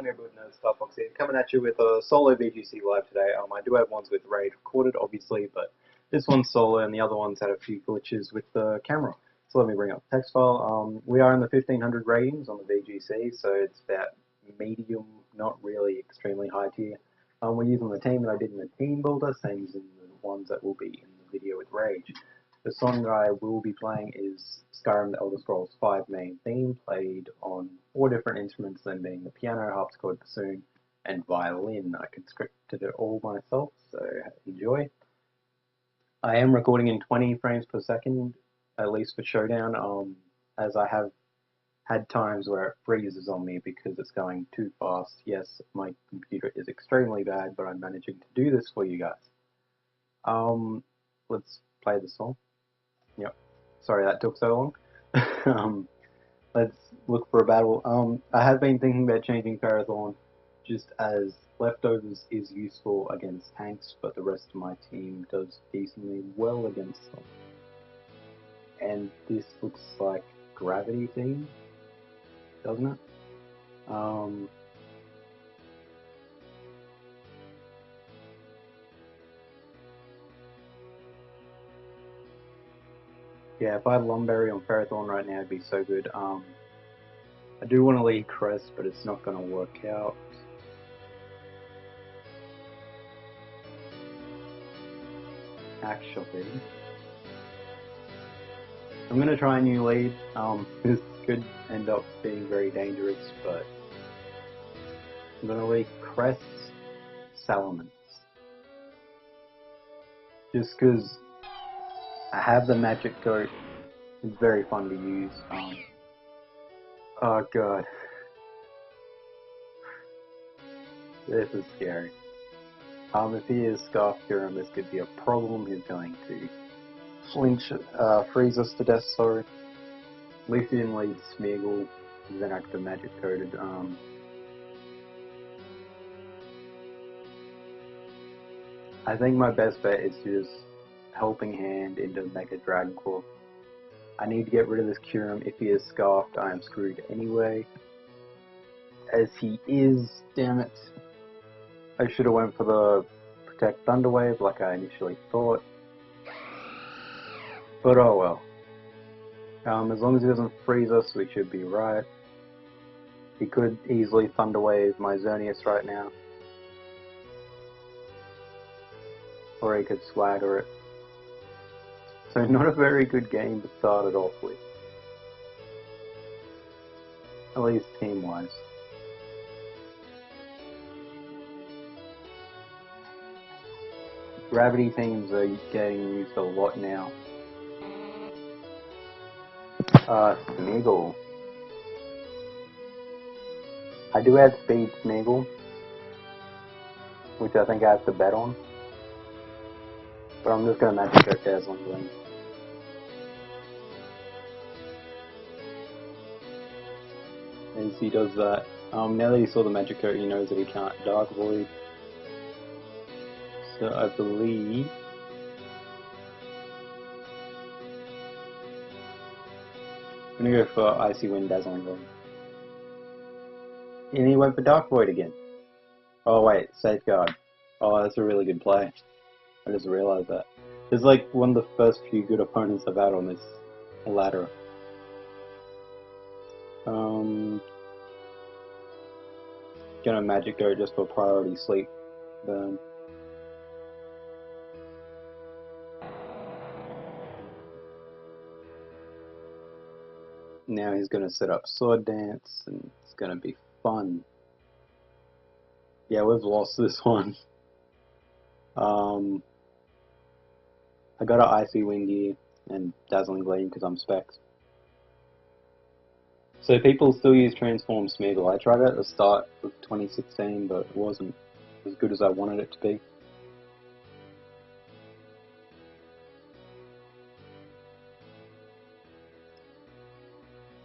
neighborhood nerd StarFox here, coming at you with a solo VGC live today. I do have ones with Raid recorded, obviously, but this one's solo and the other one's had a few glitches with the camera. So let me bring up the text file. We are in the 1500 ratings on the VGC, so it's about medium, not really extremely high tier. We're using the team that I did in the team builder, same as in the ones that will be in the video with Rage. The song that I will be playing is Skyrim The Elder Scrolls V main theme, played on 4 different instruments, them being the piano, harpsichord, bassoon, and violin. I constructed it all myself, so enjoy. I am recording in 20 frames per second, at least for Showdown, as I have had times where it freezes on me because it's going too fast. Yes, my computer is extremely bad, but I'm managing to do this for you guys. Let's play the song. Yep. Sorry that took so long. Let's look for a battle. I have been thinking about changing Parathorn just as leftovers is useful against tanks, but the rest of my team does decently well against them. And this looks like gravity theme, doesn't it? Yeah, if I had Lumberry on Parathorn right now, it'd be so good. I do want to lead Crest, but it's not going to work out. Actually, I'm going to try a new lead. This could end up being very dangerous, but I'm going to lead Crest Salamence. Just because I have the magic coat, it's very fun to use. Oh god. This is scary. If he is Scarf Kyurem, this could be a problem. He's going to flinch, freeze us to death, sorry. Lithium leads Smeagol, then after magic coated. I think my best bet is to just Helping Hand into Mega Dragon Claw. I need to get rid of this Kyurem. If he is Scarfed, I am screwed anyway. As he is, damn it. I should have went for the Protect Thunderwave like I initially thought. But oh well. As long as he doesn't freeze us, we should be right. He could easily Thunderwave my Xerneas right now. Or he could Swagger it. So not a very good game to start it off with. At least team-wise. Gravity teams are getting used a lot now. Smeagol. I do have Speed Smeagol, which I think I have to bet on. But I'm just going to Magic Coat Dazzling Gleam. As he does that, now that he saw the Magic Coat, he knows that he can't Dark Void. So I believe I'm going to go for Icy Wind Dazzling Gleam. And he went for Dark Void again. Oh wait, Safeguard. Oh, that's a really good play. I just realized that. It's like one of the first few good opponents I've had on this ladder. Gonna Magic Go just for priority sleep burn. Now he's gonna set up Sword Dance and it's gonna be fun. Yeah, we've lost this one. I got an Icy Wind here and Dazzling Gleam because I'm Specs. So people still use Transform Smeagol. I tried it at the start of 2016, but it wasn't as good as I wanted it to be.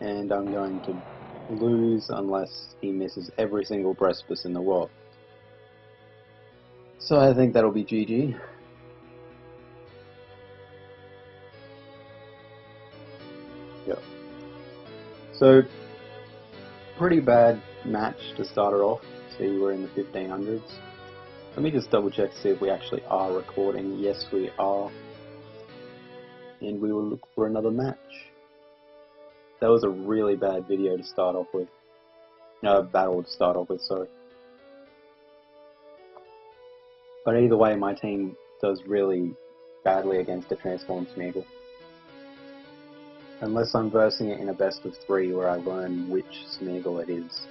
And I'm going to lose unless he misses every single precipice in the world. So I think that'll be GG. Yep. So pretty bad match to start it off. See, we're in the 1500s. Let me just double check to see if we actually are recording. Yes, we are. And we will look for another match. That was a really bad video to start off with. No, battle to start off with, sorry. But either way, my team does really badly against a transformed Smeagol. Unless I'm versing it in a best of 3 where I learn which Smeagol it is.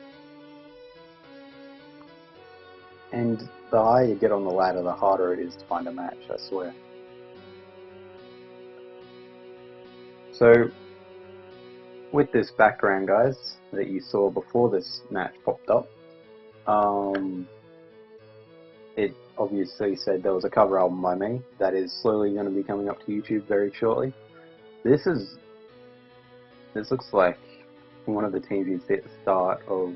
And the higher you get on the ladder, the harder it is to find a match, I swear. So, with this background, guys, that you saw before this match popped up, it obviously said there was a cover album by me that is slowly going to be coming up to YouTube very shortly. This looks like one of the teams you'd see at the start of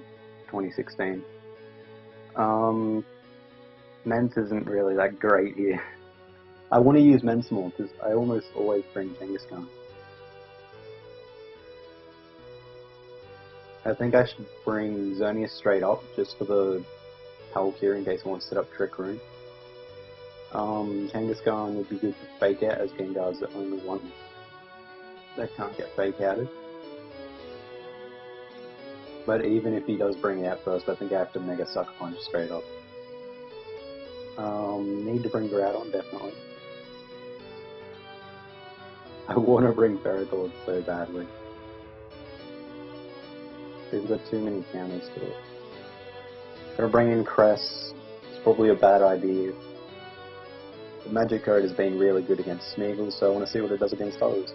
2016. Men's isn't really that great here. I want to use men's more because I almost always bring Kangaskhan. I think I should bring Xerneas straight up just for the Palkia in case I want to set up Trick Room. Kangaskhan would be good for Fake Out as Gengar's the only one that can't get Fake Outed. But even if he does bring it out first, I think I have to Mega Sucker Punch straight up. Need to bring Groudon, definitely. I want to bring Ferrothorn so badly. We've got too many counters to it. Gonna bring in Cress. It's probably a bad idea. The Magic Code has been really good against Smeagol, so I want to see what it does against others.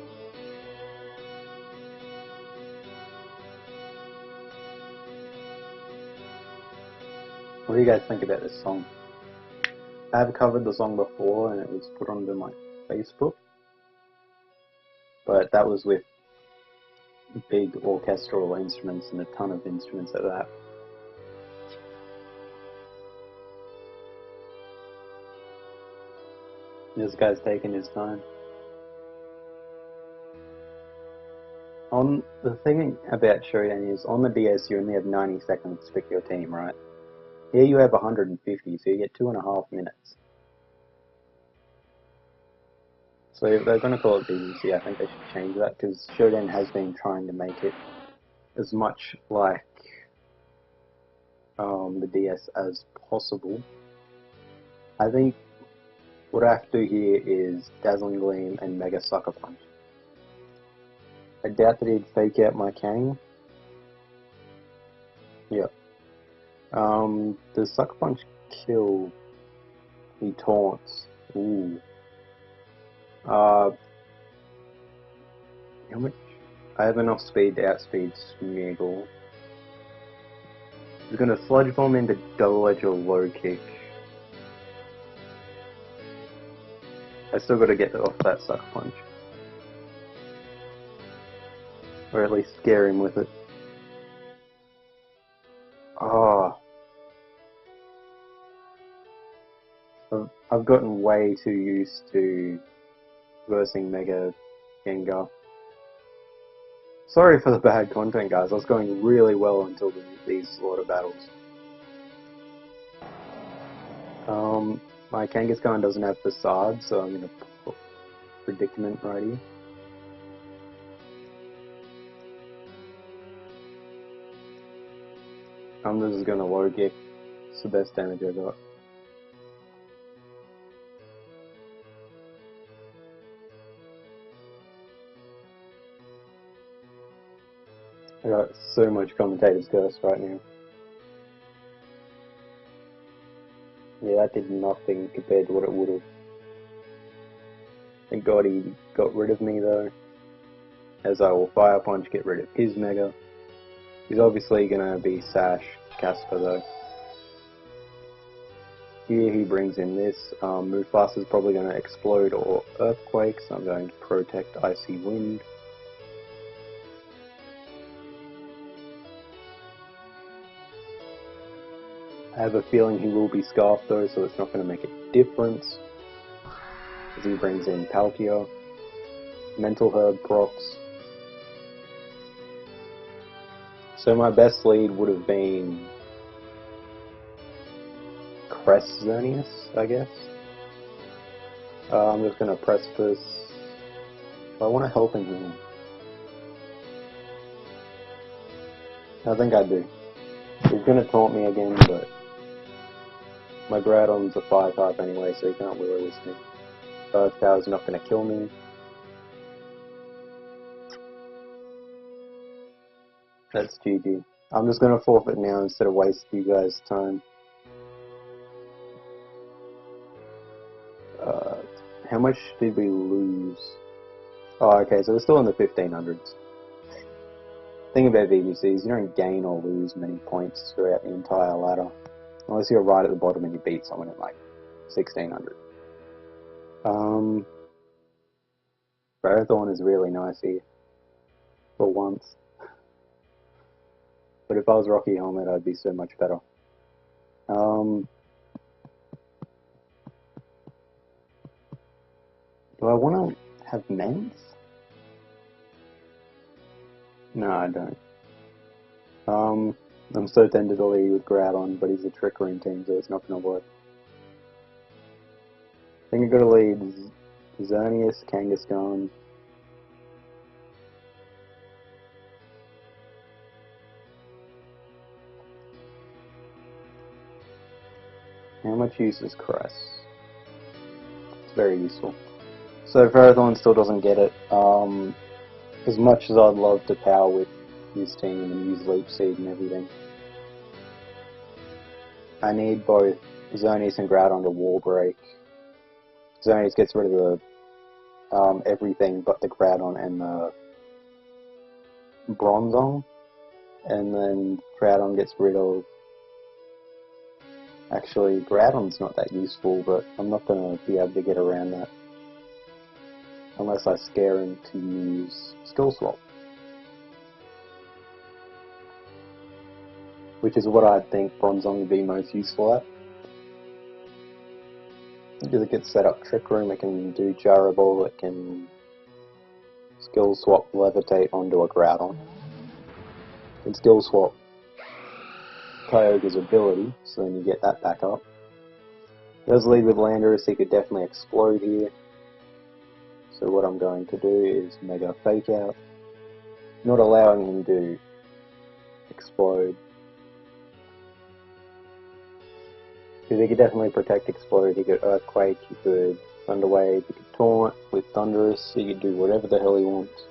What do you guys think about this song? I have covered the song before and it was put onto my Facebook, but that was with big orchestral instruments and a ton of instruments at that. This guy's taking his time. The thing about Showdown is, on the DS you only have 90 seconds to pick your team, right? Here you have 150, so you get 2.5 minutes. So if they're going to call it VGC, I think they should change that, because Showdown has been trying to make it as much like the DS as possible. I think what I have to do here is Dazzling Gleam and Mega Sucker Punch. I doubt that he'd Fake Out my Kang. Yep. Does Sucker Punch kill? He taunts. Ooh. How much? I have enough speed to outspeed Smeagol. He's gonna Sludge Bomb into Double Edge or Low Kick. I still gotta get off that Sucker Punch. Or at least scare him with it. Ah. I've gotten way too used to versing Mega Gengar. Sorry for the bad content, guys. I was going really well until these slaughter battles. My Kangaskhan doesn't have Facade, so I'm going to put Predicament right here. I'm just going to Low Kick. It's the best damage I got. I got so much Commentators Curse right now. Yeah, that did nothing compared to what it would have. Thank God he got rid of me though, as I will Fire Punch, get rid of his Mega. He's obviously going to be Sash Casper though. Here he brings in this. Mufasa's probably going to Explode or Earthquake, so I'm going to Protect Icy Wind. I have a feeling he will be Scarfed though, so it's not going to make a difference. As he brings in Palkia, Mental Herb procs, So my best lead would have been Crest Xerneas, I guess. I'm just going to press this. I want to help him here. I think I do. He's going to taunt me again, but my Groudon's a fire type anyway, so he can't really lose me. Earth Power's not going to kill me. That's GG. I'm just going to forfeit now instead of waste you guys' time. How much did we lose? Oh, okay, so we're still in the 1500s. Thing about VGCs, you don't gain or lose many points throughout the entire ladder. Unless you're right at the bottom and you beat someone at like 1600. Marathon is really nice here. For once. But if I was Rocky Helmet, I'd be so much better. Do I want to have Mens? No, I don't. I'm so tempted to lead with Groudon, but he's a Trick Room team, so it's not going to work. I think I'm going to lead Xerneas, Kangaskhan. How much use is Crest? It's very useful. So Ferrothorn still doesn't get it. As much as I'd love to power with his team and use Leech Seed and everything, I need both Xerneas and Groudon to Wall Break. Xerneas gets rid of the everything but the Groudon and the Bronzong, and then Groudon gets rid of... Actually, Groudon's not that useful, but I'm not going to be able to get around that unless I scare him to use Skill Swap, which is what I think Bronzong would be most useful at. Because it gets set up Trick Room, it can do Gyro Ball, it can Skill Swap Levitate onto a Groudon, and Skill Swap Kyogre's ability, so then you get that back up. He does lead with Landorus, he could definitely explode here. So what I'm going to do is Mega Fake Out, not allowing him to explode. Because he could definitely protect Explode, he could Earthquake, he could Thunder Wave, he could Taunt with Thunderous, he could do whatever the hell he wants.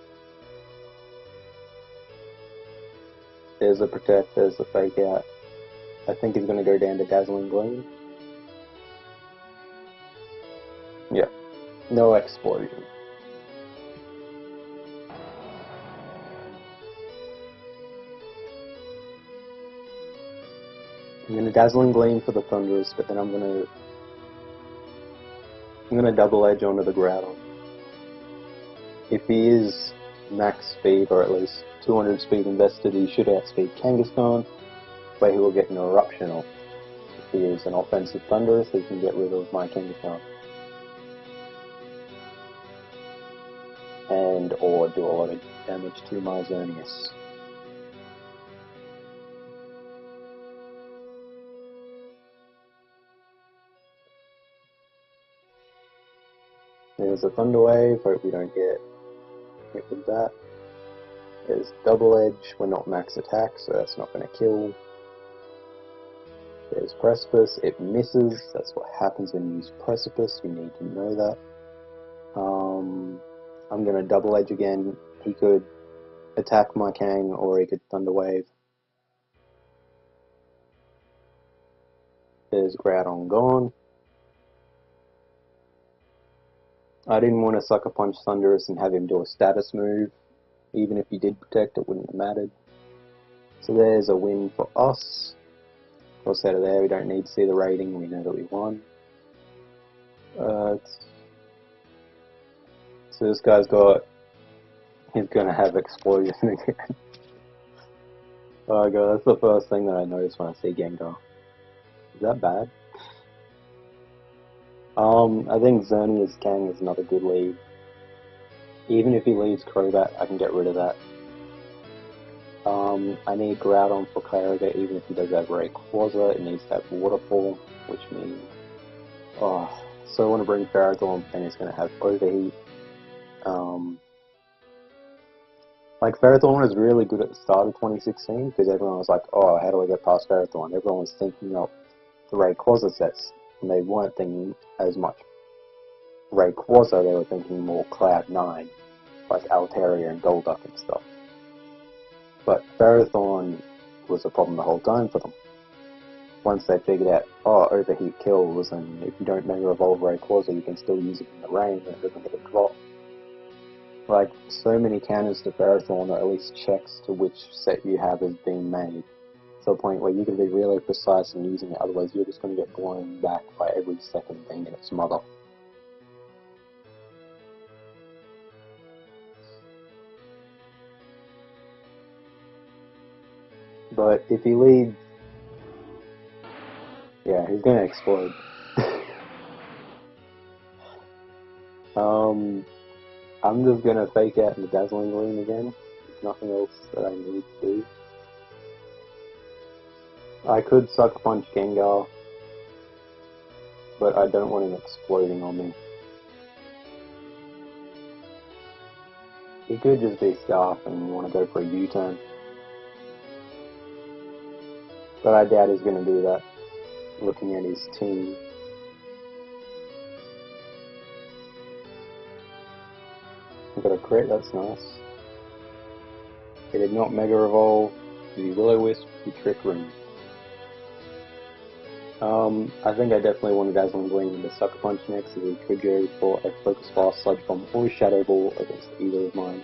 There's the Protect, there's the Fake Out. I think he's going to go down to Dazzling Gleam. Yeah, no explosion. I'm going to Dazzling Gleam for the Thunderous, but then I'm going to Double Edge onto the Groudon. If he is max speed, or at least 200 speed invested, he should outspeed Kangaskhan, where he will get an Eruption off. If he is an offensive Thunderous, he can get rid of my Kangaskhan. And or do a lot of damage to my Xerneas. There's a Thunder Wave, hope we don't get hit with that. There's Double Edge, we're not max attack, so that's not going to kill. There's Precipice, it misses, that's what happens when you use Precipice, you need to know that. I'm going to Double Edge again, he could attack my Kang or he could Thunder Wave. There's Groudon gone. I didn't want to Sucker Punch Thunderous and have him do a status move. Even if he did protect, it wouldn't have mattered. So there's a win for us. Cross out of there, we don't need to see the rating, we know that we won. So this guy's got... He's gonna have Explosion again. Oh god, that's the first thing that I notice when I see Gengar. Is that bad? I think Xerneas Kang is another good lead. Even if he leads Crobat, I can get rid of that. I need Groudon for Kyogre, even if he does have Rayquaza. It needs to have Waterfall, which means... Oh, so I want to bring Ferrothorn, and it's going to have Overheat. Like, Ferrothorn was really good at the start of 2016, because everyone was like, oh, how do I get past Ferrothorn? Everyone was thinking of the Rayquaza sets, and they weren't thinking as much Rayquaza, they were thinking more Cloud9, like Altaria and Golduck and stuff. But Ferrothorn was a problem the whole time for them. Once they figured out, oh, Overheat kills, and if you don't Mega Evolve Rayquaza, you can still use it in the rain, and it doesn't get a drop. Like, so many counters to Ferrothorn, or at least checks to which set you have is being made, to a point where you can be really precise in using it, otherwise you're just going to get blown back by every second being in its mother. But if he leads... yeah, he's going to explode. I'm just going to fake out in the Dazzling Gleam again. There's nothing else that I need to do. I could Sucker Punch Gengar, but I don't want him exploding on me. He could just be Scarf and want to go for a U-turn. But I doubt he's going to do that, looking at his team. I've got a crit, that's nice. He did not Mega Evolve, he Will-O-Wisp, he Trick Room. I think I definitely want to Dazzling Gleam into Sucker Punch next, so we could go for a Focus Blast, Sludge Bomb, or Shadow Ball against either of mine.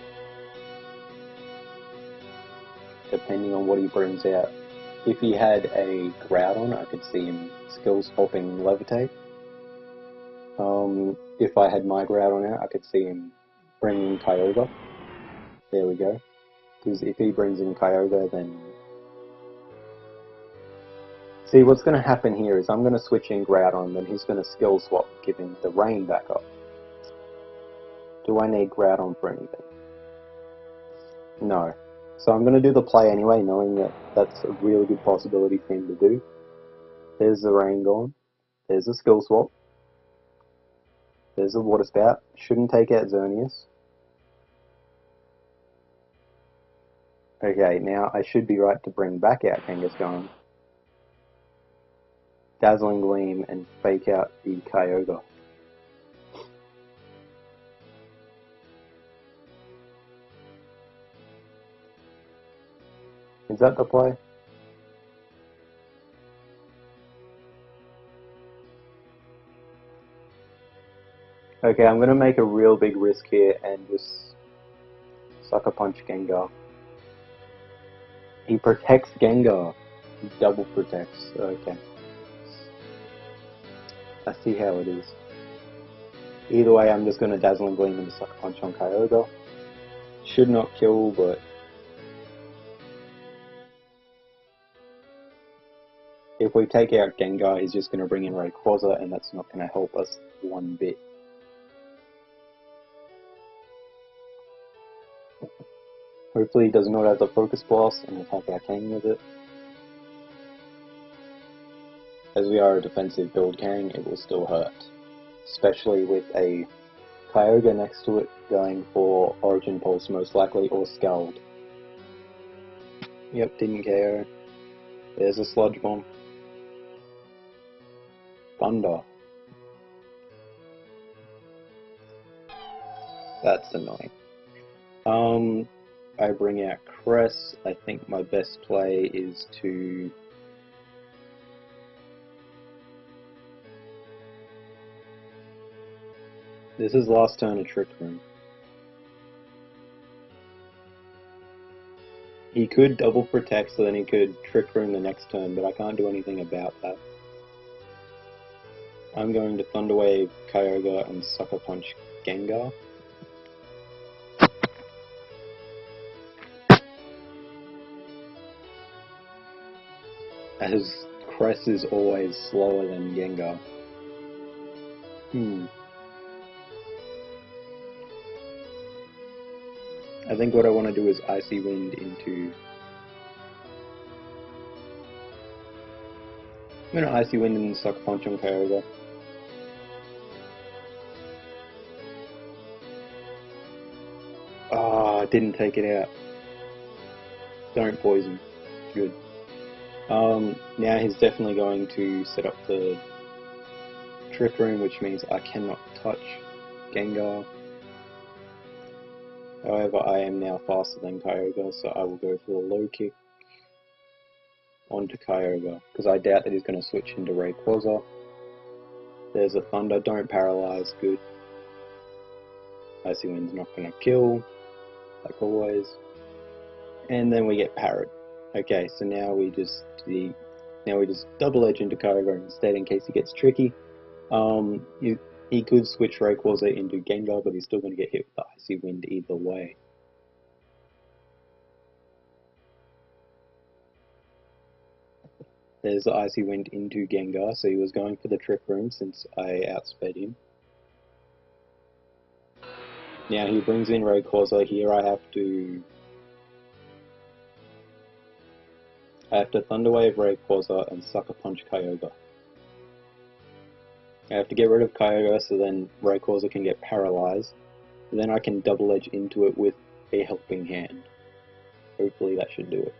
Depending on what he brings out. If he had a Groudon, I could see him skill swapping Levitate. If I had my Groudon out, I could see him bringing Kyogre. There we go. Because if he brings in Kyogre, then... See, what's going to happen here is I'm going to switch in Groudon, then he's going to skill swap, giving the rain back up. Do I need Groudon for anything? No. So I'm going to do the play anyway, knowing that that's a really good possibility for him to do. There's the rain gone. There's a skill swap. There's a Water Spout. Shouldn't take out Xerneas. Okay, now I should be right to bring back out Kangaskhan, Dazzling Gleam, and fake out the Kyogre. Is that the play? Okay, I'm going to make a real big risk here and just Sucker Punch Gengar. He protects Gengar. He double protects. Okay. I see how it is. Either way, I'm just going to Dazzling Gleam and Sucker Punch on Kyogre. Should not kill, but... if we take out Gengar, he's just going to bring in Rayquaza, and that's not going to help us one bit. Hopefully he does not have the Focus Blast and attack our Kang with it. As we are a defensive build Kang, it will still hurt. Especially with a Kyogre next to it going for Origin Pulse most likely, or Scald. Yep, didn't KO. There's a Sludge Bomb. Thunder. That's annoying. I bring out Cress. I think my best play is to... this is last turn of Trick Room. He could double protect, so then he could Trick Room the next turn, but I can't do anything about that. I'm going to Thunder Wave, Kyogre, and Sucker Punch Gengar. As Cress is always slower than Gengar. I think what I want to do is Icy Wind into I'm gonna Icy Wind and Sucker Punch on Kyogre. Ah, didn't take it out. Don't poison. Good. Now he's definitely going to set up the Trick Room, which means I cannot touch Gengar. However, I am now faster than Kyogre, so I will go for the low kick onto Kyogre, because I doubt that he's going to switch into Rayquaza. There's a Thunder, don't paralyze, good. Icy Wind's not going to kill, like always. And then we get Parrot. Okay, so now we just double edge into Kyogre instead in case he gets tricky. He could switch Rayquaza into Gengar, but he's still going to get hit with the Icy Wind either way. There's the Icy Wind into Gengar, so he was going for the Trick Room since I outsped him. Now he brings in Rayquaza. Here I have to Thunder Wave Rayquaza and Sucker Punch Kyogre. I have to get rid of Kyogre so then Rayquaza can get paralyzed. And then I can double edge into it with a Helping Hand. Hopefully that should do it.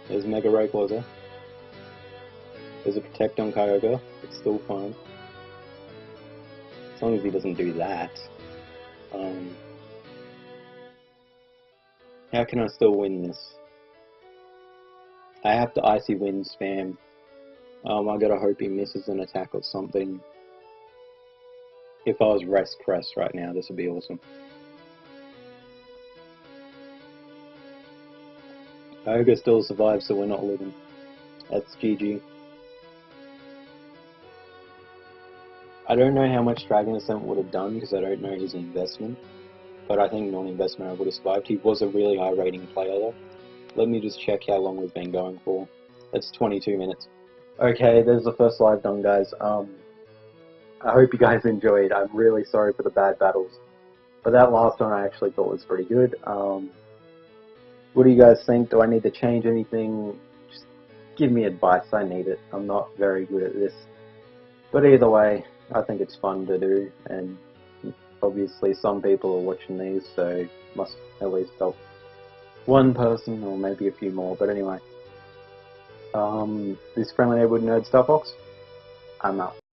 There's Mega Rayquaza. There's a Protect on Kyogre. It's still fine. As long as he doesn't do that. How can I still win this? I have to Icy Wind spam. I gotta hope he misses an attack or something. If I was Rest Crest right now, this would be awesome. Kyogre still survives, so we're not living. That's GG. I don't know how much Dragon Ascent would have done because I don't know his investment. But I think non-investment I would have survived. He was a really high rating player though. Let me just check how long we've been going for. That's 22 minutes. Okay, there's the first live done, guys. I hope you guys enjoyed. I'm really sorry for the bad battles. But that last one I actually thought was pretty good. What do you guys think? Do I need to change anything? Just give me advice, I need it. I'm not very good at this. But either way, I think it's fun to do, and obviously some people are watching these, so must at least help one person, or maybe a few more, but anyway. This friendly neighborhood nerd StarFox, I'm out.